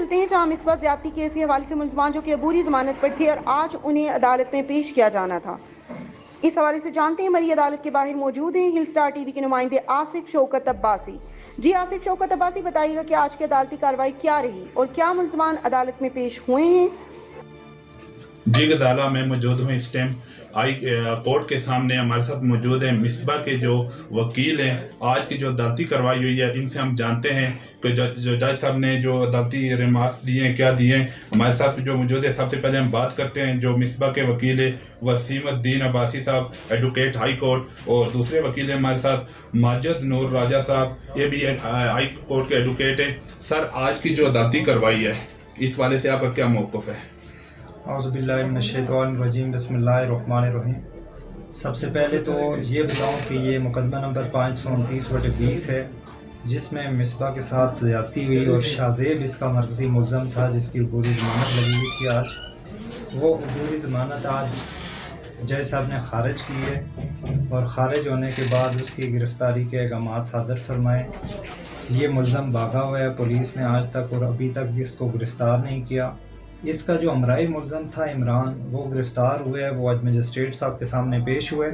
چلتے ہیں جہاں مصباح زیادتی کیس کے حوالے سے ملزمان جو کہ عبوری ضمانت پر تھے اور آج انہیں عدالت میں پیش کیا جانا تھا، اس حوالے سے جانتے ہیں ہماری عدالت کے باہر موجود ہیں ہل سٹار ٹی وی کے نمائندے آصف شوکت عباسی۔ جی آصف شوکت عباسی، بتائیے گا کہ آج کی عدالتی کارروائی کیا رہی اور کیا ملزمان عدالت میں پیش ہوئے ہیں؟ جی غزالہ، میں موجود ہوں اس ٹائم کورٹ کے سامنے۔ ہمارے ساتھ موجود ہیں مصباح کے جو وکیل ہیں۔ آج کی جو عدالتی کارروائی ہوئی ہے ان سے ہم جانتے ہیں کہ جو جج صاحب نے جو عدالتی ریمارکس دیے ہیں کیا دیے ہیں۔ ہمارے ساتھ جو موجود ہے، سب سے پہلے ہم بات کرتے ہیں جو مصباح کے وکیل ہیں وسیم الدین عباسی صاحب، ایڈوکیٹ ہائی کورٹ، اور دوسرے وکیل ہیں ہمارے ساتھ ماجد نور راجہ صاحب، یہ بھی ہائی کورٹ کے ایڈوکیٹ ہیں۔ سر، آج کی جو عدالتی کارروائی ہے اس والے سے آپ کا کیا موقف ہے؟ اعوذ باللہ من الشیطان الرجیم، بسم اللہ الرحمن الرحیم۔ سب سے پہلے تو یہ بتاؤں کہ یہ مقدمہ نمبر 529/20 ہے، جس میں مصباح کے ساتھ زیادتی ہوئی اور شاذیب اس کا مرکزی ملزم تھا، جس کی عبوری ضمانت لگی ہوئی تھی آج۔ وہ عبوری ضمانت آج جج صاحب نے خارج کی ہے اور خارج ہونے کے بعد اس کی گرفتاری کے احکامات صادر فرمائے۔ یہ ملزم بھاگا ہوا ہے، پولیس نے آج تک اور ابھی تک اس کو گرفتار نہیں کیا۔ اس کا جو ہمراہی ملزم تھا عمران، وہ گرفتار ہوئے ہے، وہ آج مجسٹریٹ صاحب کے سامنے پیش ہوئے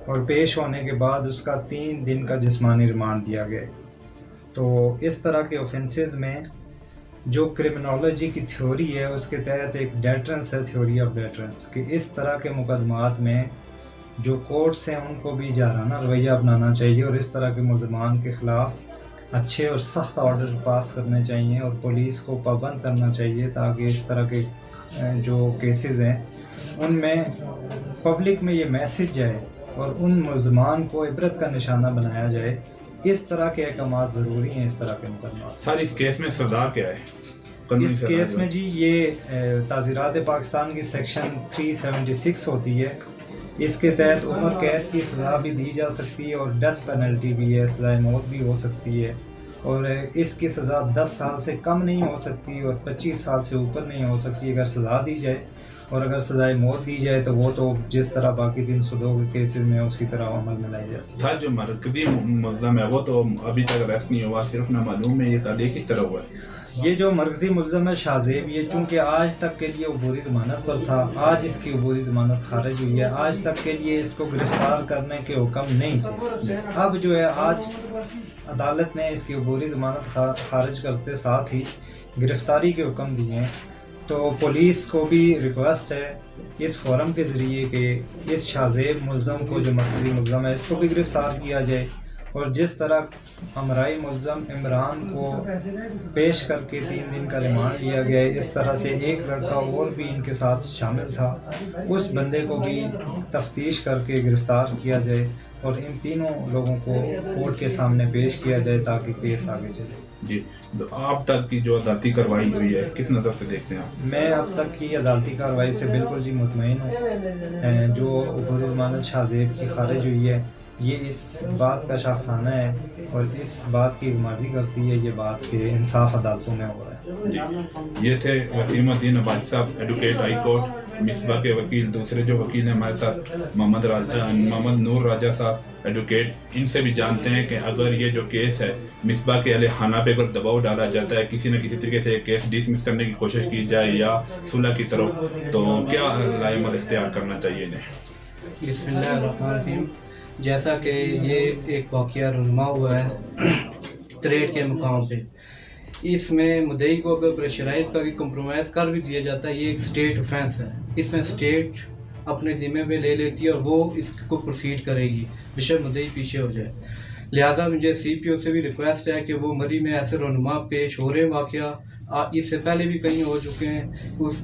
اور پیش ہونے کے بعد اس کا 3 دن کا جسمانی ریمانڈ دیا گیا۔ تو اس طرح کے اوفینسز میں جو کرمنالوجی کی تھیوری ہے اس کے تحت ایک ڈیٹرنس ہے، تھیوری آف ڈیٹرنس، کہ اس طرح کے مقدمات میں جو کورٹس ہیں ان کو بھی جارحانہ رویہ اپنانا چاہیے اور اس طرح کے ملزمان کے خلاف اچھے اور سخت آرڈر پاس کرنے چاہیے اور پولیس کو پابند کرنا چاہیے، تاکہ اس طرح کے جو کیسز ہیں ان میں پبلک میں یہ میسج جائے اور ان ملزمان کو عبرت کا نشانہ بنایا جائے۔ اس طرح کے احکامات ضروری ہیں، اس طرح کے مقدمات۔ سر، اس کیس میں سزا کیا ہے؟ اس کیس میں جی یہ تعزیرات پاکستان کی سیکشن 376 ہوتی ہے، اس کے تحت عمر قید کی سزا بھی دی جا سکتی ہے اور ڈیتھ پینلٹی بھی ہے، سزائے موت بھی ہو سکتی ہے، اور اس کی سزا 10 سال سے کم نہیں ہو سکتی اور 25 سال سے اوپر نہیں ہو سکتی اگر سزا دی جائے، اور اگر سزائے موت دی جائے تو وہ تو جس طرح باقی 302 کے کیسز میں اسی طرح عمل میں لائی جاتی ہے۔ سر، جو مرکزی ملزم ہے وہ تو ابھی تک اریسٹ نہیں ہوا، صرف نہ معلوم ہے یہ تعلق کس طرح ہوا ہے؟ یہ جو مرکزی ملزم ہے شاذیب، یہ چونکہ آج تک کے لیے عبوری ضمانت پر تھا، آج اس کی عبوری ضمانت خارج ہوئی ہے، آج تک کے لیے اس کو گرفتار کرنے کے حکم نہیں تھے۔ اب جو ہے آج عدالت نے اس کی عبوری ضمانت خارج کرتے ساتھ ہی گرفتاری کے حکم دیے ہیں، تو پولیس کو بھی ریکویسٹ ہے اس فورم کے ذریعے کہ اس شاذیب ملزم کو، جو مرکزی ملزم ہے، اس کو بھی گرفتار کیا جائے، اور جس طرح ہمراہی ملزم عمران کو پیش کر کے 3 دن کا ریمانڈ لیا گیا ہے، اس طرح سے ایک لڑکا اور بھی ان کے ساتھ شامل تھا، اس بندے کو بھی تفتیش کر کے گرفتار کیا جائے اور ان تینوں لوگوں کو کورٹ کے سامنے پیش کیا جائے تاکہ کیس آگے چلے۔ جی، آپ تک کی جو عدالتی کارروائی ہوئی ہے کس نظر سے دیکھتے ہیں آپ؟ میں اب تک کی عدالتی کارروائی سے بالکل جی مطمئن ہوں۔ جو عبوری ضمانت شاذیب کی خارج ہوئی ہے، یہ اس بات کا شاخسانہ ہے اور اس بات کی ماضی کرتی ہے یہ بات کہ انصاف عدالتوں میں ہو رہا ہے۔ جی، یہ تھے وسیم الدین عباسی صاحب، ایڈوکیٹ ہائی کورٹ، مصباح کے وکیل۔ دوسرے جو وکیل ہیں ہمارے ساتھ محمد نور راجہ صاحب، ایڈوکیٹ۔ ان سے بھی جانتے ہیں کہ اگر یہ جو کیس ہے مصباح کے اہل خانہ پہ اگر دباؤ ڈالا جاتا ہے، کسی نہ کسی طریقے سے کیس ڈسمس کرنے کی کوشش کی جائے یا صلح کی طرف، تو کیا رائے عمل اختیار کرنا چاہیے انہیں؟ بسم اللہ الرحمن الرحیم۔ جیسا کہ یہ ایک واقعہ رونما ہوا ہے تریٹ کے مقام پہ، اس میں مدعی کو اگر پریشرائز کر کے کمپرومائز کر بھی دیا جاتا ہے، یہ ایک اسٹیٹ افینس ہے، اس میں اسٹیٹ اپنے ذمہ میں لے لیتی ہے اور وہ اس کو پروسیڈ کرے گی بشر مدعی پیچھے ہو جائے۔ لہٰذا مجھے سی پی او سے بھی ریکویسٹ ہے کہ وہ مری میں ایسے رونما پیش ہو رہے واقعہ اس سے پہلے بھی کہیں ہو چکے ہیں، اس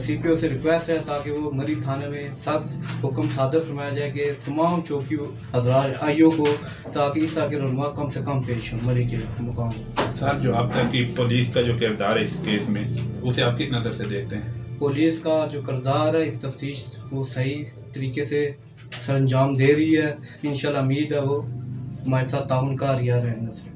سی پی او سے ریکویسٹ ہے تاکہ وہ مری تھانے میں سخت حکم صادر فرمایا جائے کہ تمام چوکی حضرات آئیوں کو، تاکہ اس طرح کے رونما کم سے کم پیش ہوں مری کے مقام۔ سر، جو اب تک کی پولیس کا جو کردار ہے اس کیس میں، اسے آپ کس نظر سے دیکھتے ہیں؟ پولیس کا جو کردار ہے اس تفتیش وہ صحیح طریقے سے سر انجام دے رہی ہے، انشاءاللہ امید ہے وہ ہمارے ساتھ تعاون کا رہا رہنے سے۔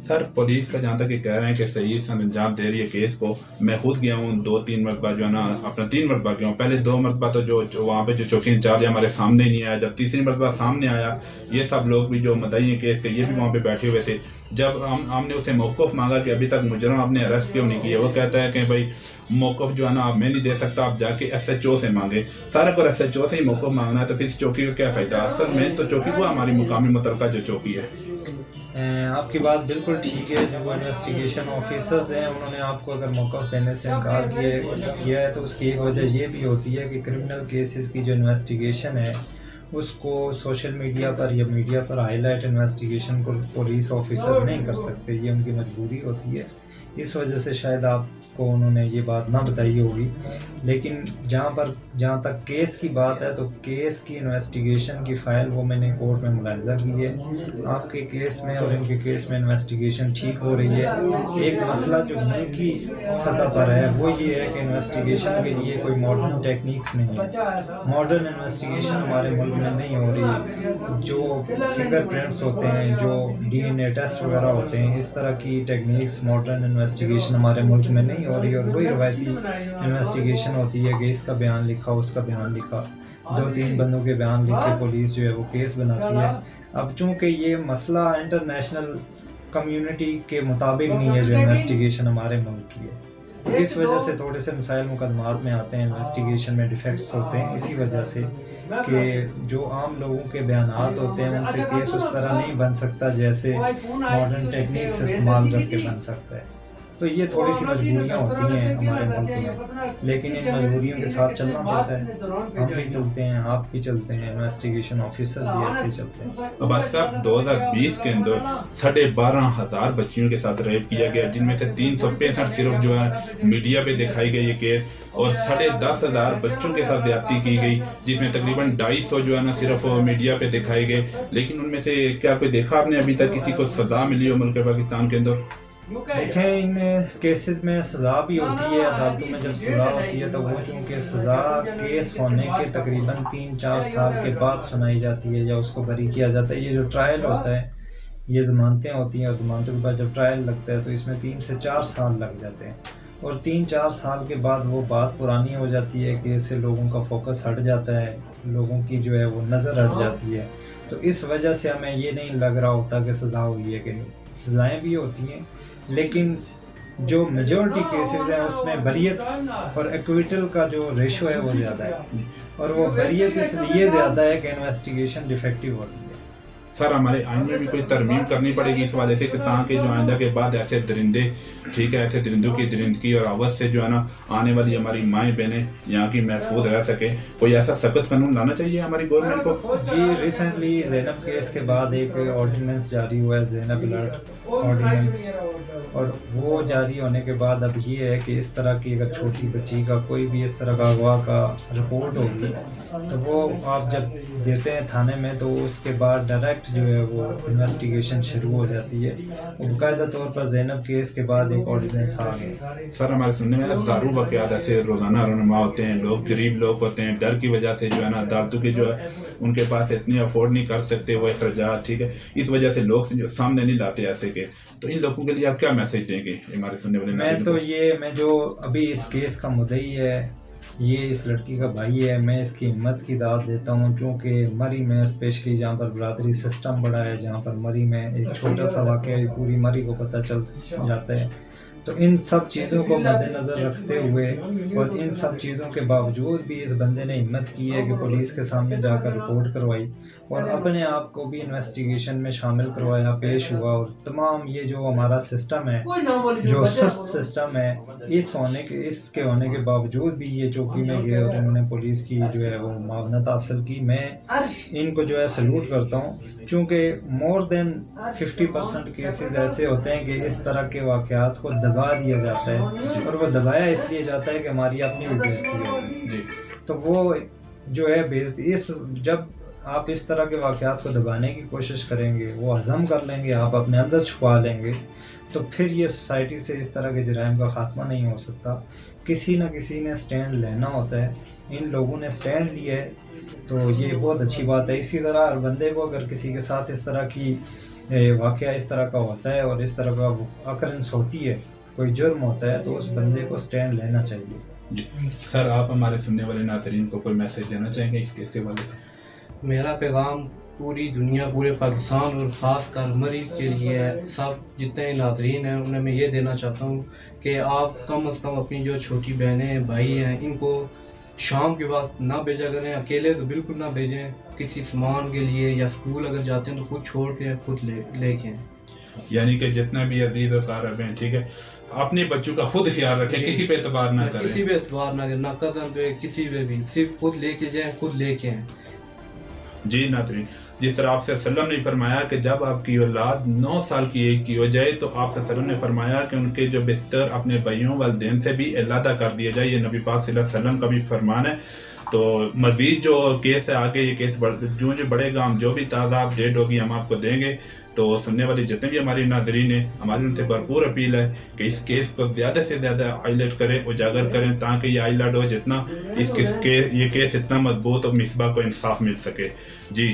सर पुलिस का जहाँ तक ये कह रहे हैं कि सही से अंजाम दे रही है केस को, मैं खुद गया हूँ 2-3 मरतबा जो है ना, अपना 3 मरतबा गया हूँ। पहले 2 मरतबा तो जो वहाँ पे जो चौकी इंचार्ज हमारे सामने नहीं आया, जब तीसरी मरतबा सामने आया, ये सब लोग भी जो मदई हैं केस के, ये भी वहाँ पे बैठे हुए थे। जब हमने उसे मौक़िफ़ मांगा कि अभी तक मुजरम आपने अरेस्ट क्यों नहीं किया, वो कहता है कि भाई मौक़िफ़ जो है ना आप मैं नहीं दे सकता, आप जाके SHO से मांगे। सारा को SHO से ही मौक़िफ़ मांगना है तो फिर इस चौकी का क्या फ़ायदा? असल में तो चौकी को हमारी मुकामी मुतलका जो चौकी है। आपकी बात बिल्कुल ठीक है। जो इन्वेस्टिगेशन ऑफिसर्स हैं उन्होंने आपको अगर मौक़िफ़ देने से इनकार किया है तो उसकी एक वजह ये भी होती है कि क्रिमिनल केसेस की जो इन्वेस्टिगेशन है उसको सोशल मीडिया पर या मीडिया पर हाईलाइट इन्वेस्टिगेशन को पुलिस ऑफिसर नहीं कर सकते, ये उनकी मजबूरी होती है। इस वजह से शायद आपको उन्होंने ये बात ना बताई होगी। लेकिन जहाँ तक केस की बात है तो केस की इन्वेस्टिगेशन की फ़ाइल वो मैंने कोर्ट में मुलाहिज़ा की है। आपके केस में और इनके केस में इन्वेस्टिगेशन ठीक हो रही है। एक मसला जो मुल्की सतह पर है वो ये है कि इन्वेस्टिगेशन के लिए कोई मॉडर्न टेक्निक्स नहीं है। मॉडर्न इन्वेस्टिगेशन हमारे मुल्क में नहीं हो रही। जो फिंगरप्रिंट्स होते हैं, जो DNA टेस्ट वगैरह होते हैं, इस तरह की टेक्निक्स मॉडर्न इन्वेस्टिगेशन हमारे मुल्क में नहीं हो रही। और वही रवायती इन्वेस्टिगेशन होती है कि इसका बयान लिखा, उसका बयान लिखा, 2-3 बंदों के बयान लिख के पुलिस जो है वो केस बनाती है। अब चूँकि ये मसला इंटरनेशनल कम्युनिटी के मुताबिक नहीं है जो इन्वेस्टिगेशन हमारे मुल्क की है, तो इस वजह से थोड़े से मसाइल मुकदमात में आते हैं, इन्वेस्टिगेशन में डिफेक्ट्स होते हैं। इसी वजह से कि जो आम लोगों के बयानात होते हैं उनसे केस उस तरह नहीं बन सकता जैसे मॉडर्न टेक्निक्स इस्तेमाल करके बन सकता है। तो ये थोड़ी सी मजबूरियाँ होती हैं हमारे मुल्क में, लेकिन इन मजबूरियों के साथ चलना पड़ता है। हम भी चलते हैं, आप भी चलते हैं, इन्वेस्टिगेशन ऑफिसर भी ऐसे ही चलते हैं। अब साहब 2020 के अंदर 12,500 बच्चियों के साथ रेप किया गया, जिनमें से 365 सिर्फ जो है मीडिया पे दिखाई गई ये केस, और 10,500 बच्चों के साथ ज्यादती की गई, जिसमें तकरीबन 250 जो है ना सिर्फ मीडिया पे दिखाए गए। लेकिन उनमें से क्या कोई देखा आपने अभी तक किसी को सजा मिली हो मुल्क पाकिस्तान के अंदर? देखें, इन केसेस में सज़ा भी होती है। अदालतों में जब सज़ा होती है तो वो चूँकि सज़ा केस होने के तकरीबन 3-4 साल के बाद सुनाई जाती है या उसको बरी किया जाता है। ये जो ट्रायल होता है, ये ज़मानतें होती हैं और ज़मानतों के बाद जब ट्रायल लगता है तो इसमें 3 से 4 साल लग जाते हैं। और 3-4 साल के बाद वो बात पुरानी हो जाती है कि इससे लोगों का फोकस हट जाता है, लोगों की जो है वो नज़र हट जाती है। तो इस वजह से हमें ये नहीं लग रहा होता कि सज़ा हुई है कि नहीं। सज़ाएँ भी होती हैं, लेकिन जो मेजॉरिटी केसेस हैं उसमें बरियत और एक्विटल का जो रेशो है वो ज़्यादा है। और वो बरियत इसलिए ज़्यादा है कि इन्वेस्टिगेशन डिफेक्टिव होती है। सर हमारे आइन में भी कोई तरमीम करनी पड़ेगी इस वजह से कि ताकि जो आइंदा के बाद ऐसे दरिंदे, ठीक है, ऐसे दरिंदों की दरिंदगी और आवाज़ से जो है ना आने वाली हमारी माएँ बहनें यहाँ की महफूज रह सके, कोई ऐसा सख्त कानून लाना चाहिए हमारी गवर्नमेंट को। जी, रिसेंटली ज़ैनब केस के बाद एक ऑर्डिनेंस जारी हुआ है, ज़ैनब अलर्ट ऑर्डिनेंस, और वो जारी होने के बाद अब ये है कि इस तरह की अगर छोटी बच्ची का कोई भी इस तरह का अगवा का रिपोर्ट होगी तो वो आप जब देते हैं थाने में तो उसके बाद डायरेक्ट जो है वो इन्वेस्टिगेशन शुरू हो जाती है। बाकायदा तौर पर ज़ैनब केस के बाद एक ऑर्डिनेंस आ गया। सर हमारे सुनने में हज़ारों वाक़यात ऐसे रोज़ाना रहनुमा होते हैं, लोग गरीब लोग होते हैं, डर की वजह से जो है ना अदालतों के जो है उनके पास इतनी अफोर्ड नहीं कर सकते वो अखराजात, ठीक है, इस वजह से लोग जो सामने नहीं लाते ऐसे के। तो इन लोगों के लिए आप क्या मैसेज देंगे हमारे सुनने वाले? मैं जो अभी इस केस का मुद्दई है, ये इस लड़की का भाई है, मैं इसकी हिम्मत की दाद देता हूँ। चूँकि मरी में स्पेशली जहाँ पर बरादरी सिस्टम बड़ा है, जहाँ पर मरी में एक छोटा सा वाक़या पूरी मरी को पता चल जाता है, तो इन सब चीज़ों को मद्देनज़र रखते हुए और इन सब चीज़ों के बावजूद भी इस बंदे ने हिम्मत की है कि पुलिस के सामने जाकर रिपोर्ट करवाई और अपने आप को भी इन्वेस्टिगेशन में शामिल करवाया, पेश हुआ। और तमाम ये जो हमारा सिस्टम है, जो सख्त सिस्टम है, इसके होने के बावजूद भी ये चौकी में गए और इन्होंने पुलिस की जो है वो मावनत हासिल की। मैं इनको जो है सल्यूट करता हूँ, चूँकि मोर देन 50% केसेस ऐसे होते हैं कि इस तरह के वाक़यात को दबा दिया जाता है, और वो दबाया इसलिए जाता है कि हमारी अपनी भी बेइज्जती है। तो वो जो है बेइज्जती, जब आप इस तरह के वाक़यात को दबाने की कोशिश करेंगे, वो हज़म कर लेंगे, आप अपने अंदर छुपा लेंगे, तो फिर ये सोसाइटी से इस तरह के जराइम का ख़ात्मा नहीं हो सकता। किसी न किसी ने स्टैंड लेना होता है, इन लोगों ने स्टैंड लिया है, तो ये बहुत अच्छी बात है। इसी तरह हर बंदे को अगर किसी के साथ इस तरह की वाक़या इस तरह का होता है और इस तरह का अकरेंस होती है, कोई जुर्म होता है, तो उस बंदे को स्टैंड लेना चाहिए। जी सर, आप हमारे सुनने वाले नाज़रीन को कोई मैसेज देना चाहेंगे इस केस के बारे में? मेरा पैगाम पूरी दुनिया, पूरे पाकिस्तान और ख़ास कर मरीज़ के लिए है। सब जितने नाज़रीन हैं उन्हें मैं ये देना चाहता हूँ कि आप कम अज़ कम अपनी जो छोटी बहनें भाई हैं इनको शाम के वक्त ना भेजा करें, अकेले तो बिल्कुल ना भेजें। किसी सामान के लिए या स्कूल अगर जाते हैं तो खुद छोड़ के खुद लेके आएं। यानी कि जितना भी अजीज और कारब हैं, ठीक है, अपने बच्चों का खुद ख्याल रखें, किसी पे एतबार ना करें, किसी पे एतबार ना करें, ना कदम पे, किसी पे भी, सिर्फ खुद लेके जाएं, खुद लेके आएं। जी नाज़रीन, जिस तरह आपसे सल्लम ने फरमाया कि जब आपकी औलाद 9 साल की एज की हो जाए तो आपसे सल्लम ने फरमाया कि उनके जो बिस्तर अपने भाइयों वालिदैन से भी अलहदा कर दिया जाए। ये नबी पाक सल्लल्लाहु अलैहि वसल्लम का भी फरमान है। तो मज़ीद जो केस है आगे, ये केस जो बढ़ेगा, हम जो भी ताज़ा अपडेट होगी हम आपको देंगे। तो सुनने वाले जितने भी हमारी नाज़रीन हैं, हमारी उनसे भरपूर अपील है कि इस केस को ज़्यादा से ज़्यादा हाईलाइट करें, उजागर करें, ताकि ये हाईलाइट हो जितना ये केस इतना मजबूत और मिसबा को इंसाफ मिल सके। जी